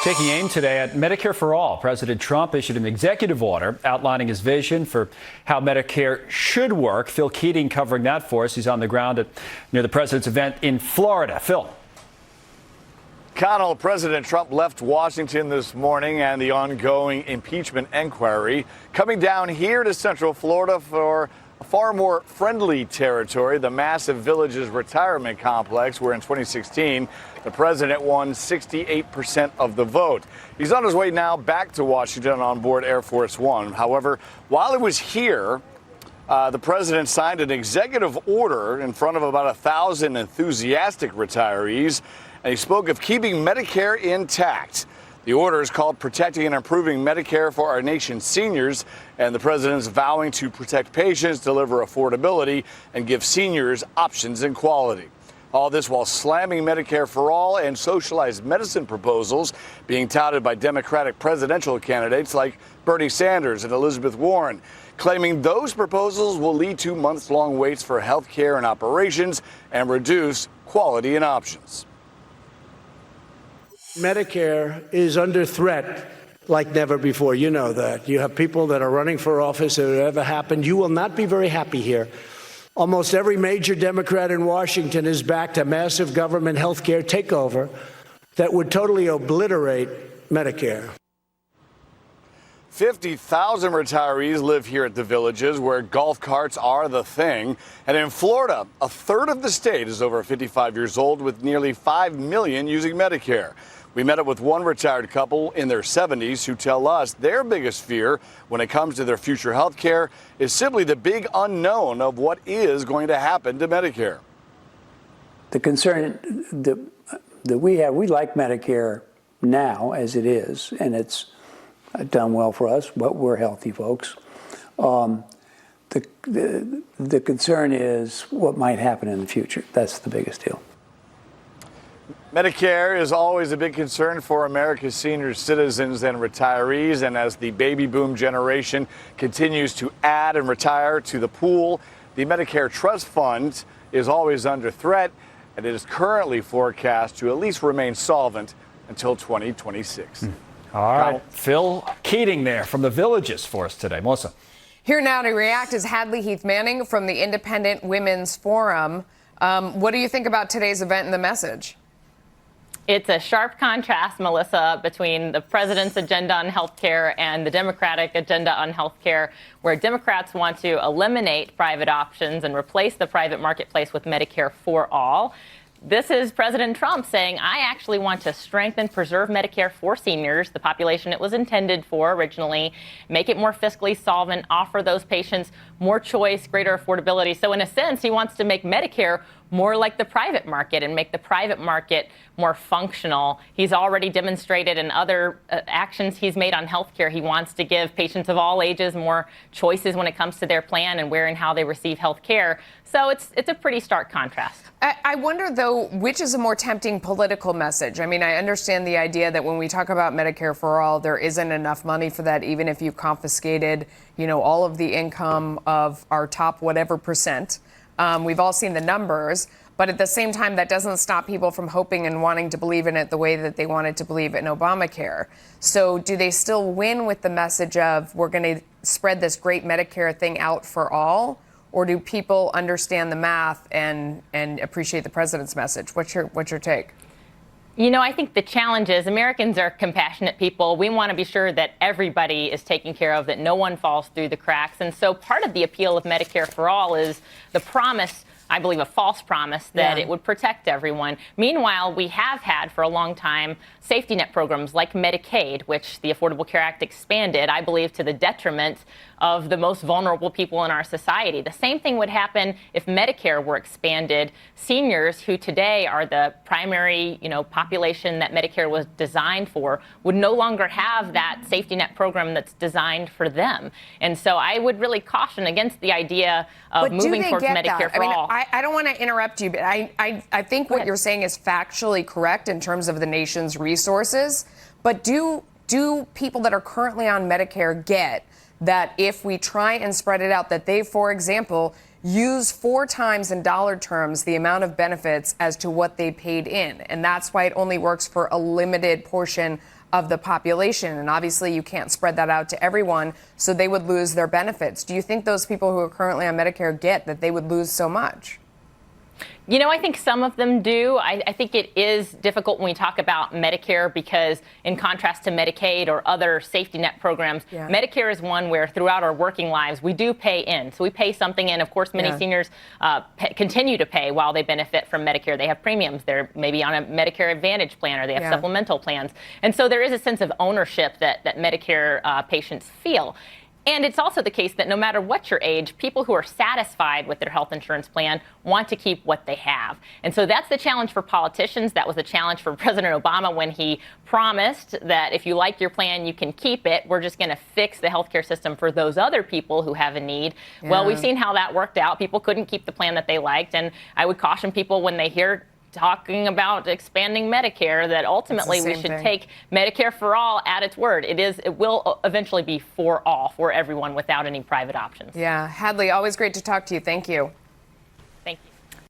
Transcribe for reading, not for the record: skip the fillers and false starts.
Taking aim today at Medicare for All, President Trump issued an executive order outlining his vision for how Medicare should work. Phil Keating covering that for us. He's on the ground near the president's event in Florida. Phil. Connell, President Trump left Washington this morning and the ongoing impeachment inquiry, coming down here to Central Florida for a far more friendly territory, the massive Villages retirement complex, where in 2016 the president won 68% of the vote. He's on his way now back to Washington on board Air Force One. However, while he was here, the president signed an executive order in front of about 1,000 enthusiastic retirees, and he spoke of keeping Medicare intact. The order is called Protecting and Improving Medicare for Our Nation's Seniors, and the president's vowing to protect patients, deliver affordability, and give seniors options and quality. All this while slamming Medicare for All and socialized medicine proposals being touted by Democratic presidential candidates like Bernie Sanders and Elizabeth Warren, claiming those proposals will lead to months-long waits for health care and operations and reduce quality and options. Medicare is under threat like never before. You know that. You have people that are running for office. If it ever happened, you will not be very happy here. Almost every major Democrat in Washington has backed a massive government health care takeover that would totally obliterate Medicare. 50,000 retirees live here at the Villages, where golf carts are the thing. And in Florida, a third of the state is over 55 years old, with nearly 5 million using Medicare. We met up with one retired couple in their 70s who tell us their biggest fear when it comes to their future health care is simply the big unknown of what is going to happen to Medicare. The concern that we have, we like Medicare now as it is, and it's done well for us, but we're healthy folks. The concern is what might happen in the future. That's the biggest deal. Medicare is always a big concern for America's senior citizens and retirees, and as the baby boom generation continues to add and retire to the pool, the Medicare Trust Fund is always under threat, and it is currently forecast to at least remain solvent until 2026. All right, Phil Keating there from the Villages for us today. Melissa. Here now to react is Hadley Heath Manning from the Independent Women's Forum. What do you think about today's event and the message? It's a sharp contrast, Melissa, between the president's agenda on health care and the Democratic agenda on health care, where Democrats want to eliminate private options and replace the private marketplace with Medicare for all. This is President Trump saying, I actually want to strengthen, preserve Medicare for seniors, the population it was intended for originally, make it more fiscally solvent, offer those patients more choice, greater affordability. So in a sense, he wants to make Medicare more like the private market and make the private market more functional. He's already demonstrated in other actions he's made on healthcare. He wants to give patients of all ages more choices when it comes to their plan and where and how they receive health care. So it's a pretty stark contrast. I wonder, though, which is a more tempting political message? I mean, I understand the idea that when we talk about Medicare for all, there isn't enough money for that, even if you've confiscated, all of the income of our top whatever percent. We've all seen the numbers, but at the same time, that doesn't stop people from hoping and wanting to believe in it the way that they wanted to believe in Obamacare. So do they still win with the message of we're going to spread this great Medicare thing out for all? Or do people understand the math and appreciate the president's message? What's your take? I think the challenge is Americans are compassionate people. We want to be sure that everybody is taken care of, that no one falls through the cracks. And so part of the appeal of Medicare for All is the promise, I believe a false promise, that it would protect everyone. Meanwhile, we have had for a long time safety net programs like Medicaid, which the Affordable Care Act expanded, I believe, to the detriment of the most vulnerable people in our society. The same thing would happen if Medicare were expanded. Seniors who today are the primary, population that Medicare was designed for would no longer have that safety net program that's designed for them. And so I would really caution against the idea of moving towards Medicare for all. I don't want to interrupt you, but I think what you're saying is factually correct in terms of the nation's resources. But do people that are currently on Medicare get that if we try and spread it out, that they, for example, use 4 times in dollar terms the amount of benefits as to what they paid in? And that's why it only works for a limited portion of the population. And obviously you can't spread that out to everyone, so they would lose their benefits. Do you think those people who are currently on Medicare get that they would lose so much? You know, I think some of them do. I think it is difficult when we talk about Medicare because, in contrast to Medicaid or other safety net programs, Medicare is one where throughout our working lives we do pay in. So we pay something in. Of course, many seniors continue to pay while they benefit from Medicare. They have premiums. They're maybe on a Medicare Advantage plan or they have supplemental plans. And so there is a sense of ownership that Medicare patients feel. And it's also the case that no matter what your age, people who are satisfied with their health insurance plan want to keep what they have. And so that's the challenge for politicians. That was the challenge for President Obama when he promised that if you like your plan, you can keep it. We're just going to fix the healthcare system for those other people who have a need. Well, we've seen how that worked out. People couldn't keep the plan that they liked. And I would caution people when they hear talking about expanding Medicare that ultimately we should take Medicare for all at its word. It will eventually be for all, for everyone without any private options. Yeah. Hadley, always great to talk to you. Thank you. Thank you.